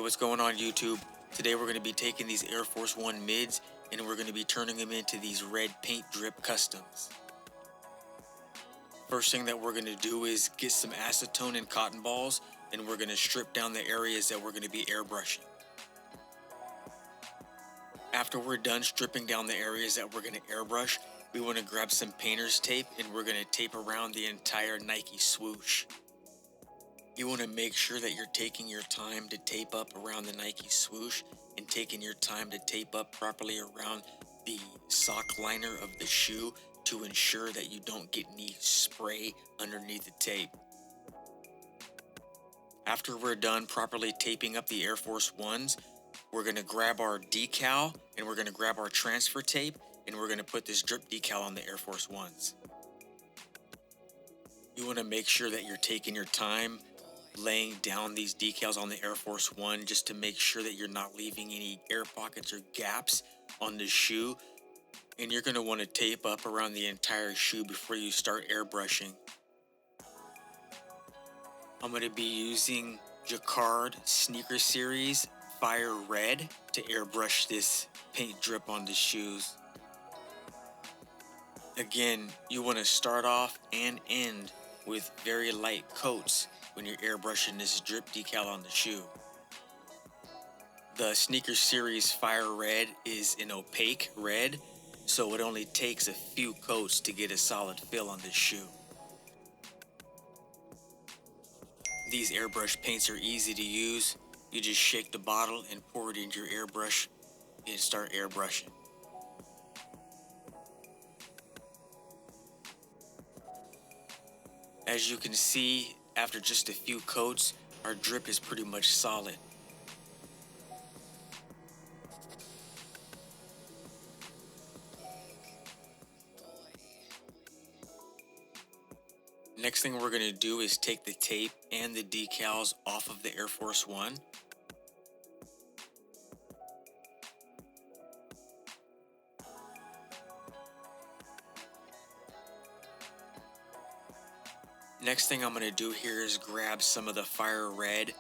what's going on YouTube? Today we're going to be taking these Air Force 1 mids and we're going to be turning them into these red paint drip customs. First thing that we're going to do is get some acetone and cotton balls, and we're going to strip down the areas that we're going to be airbrushing. After we're done stripping down the areas that we're going to airbrush, we want to grab some painter's tape and we're going to tape around the entire Nike swoosh. You want to make sure that you're taking your time to tape up around the Nike swoosh and taking your time to tape up properly around the sock liner of the shoe to ensure that you don't get any spray underneath the tape. After we're done properly taping up the Air Force 1s, we're going to grab our decal and we're going to grab our transfer tape and we're going to put this drip decal on the Air Force 1s. You want to make sure that you're taking your time laying down these decals on the Air Force 1 just to make sure that you're not leaving any air pockets or gaps on the shoe. And you're going to want to tape up around the entire shoe before you start airbrushing. I'm going to be using Jacquard Sneaker Series Fire Red to airbrush this paint drip on the shoes. Again, you want to start off and end with very light coats when you're airbrushing this drip decal on the shoe. The Sneaker Series Fire Red is an opaque red, so it only takes a few coats to get a solid fill on this shoe. These airbrush paints are easy to use. You just shake the bottle and pour it into your airbrush and start airbrushing. As you can see, after just a few coats, our drip is pretty much solid. Next thing we're going to do is take the tape and the decals off of the Air Force 1. Next thing I'm going to do here is grab some of the Fire Red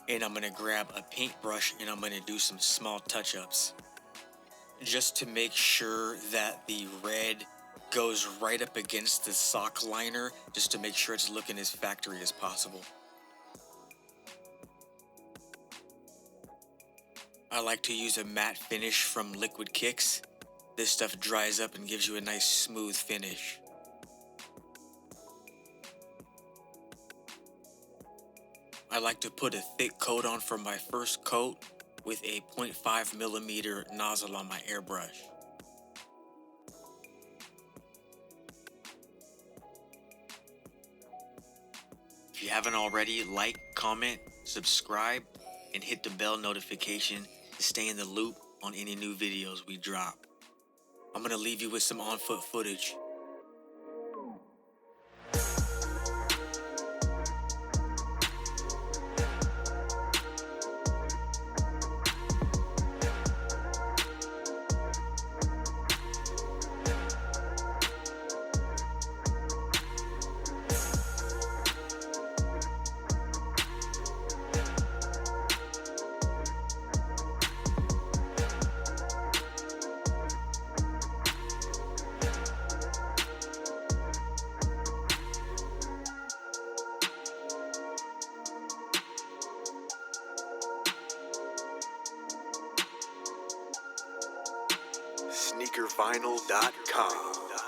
and I'm going to grab a paintbrush and I'm going to do some small touch-ups just to make sure that the red goes right up against the sock liner, just to make sure it's looking as factory as possible. I like to use a matte finish from Liquid Kicks. This stuff dries up and gives you a nice smooth finish. I like to put a thick coat on for my first coat with a 0.5mm nozzle on my airbrush. If you haven't already, like, comment, subscribe, and hit the bell notification to stay in the loop on any new videos we drop. I'm going to leave you with some on-foot footage. SneakerVinyl.com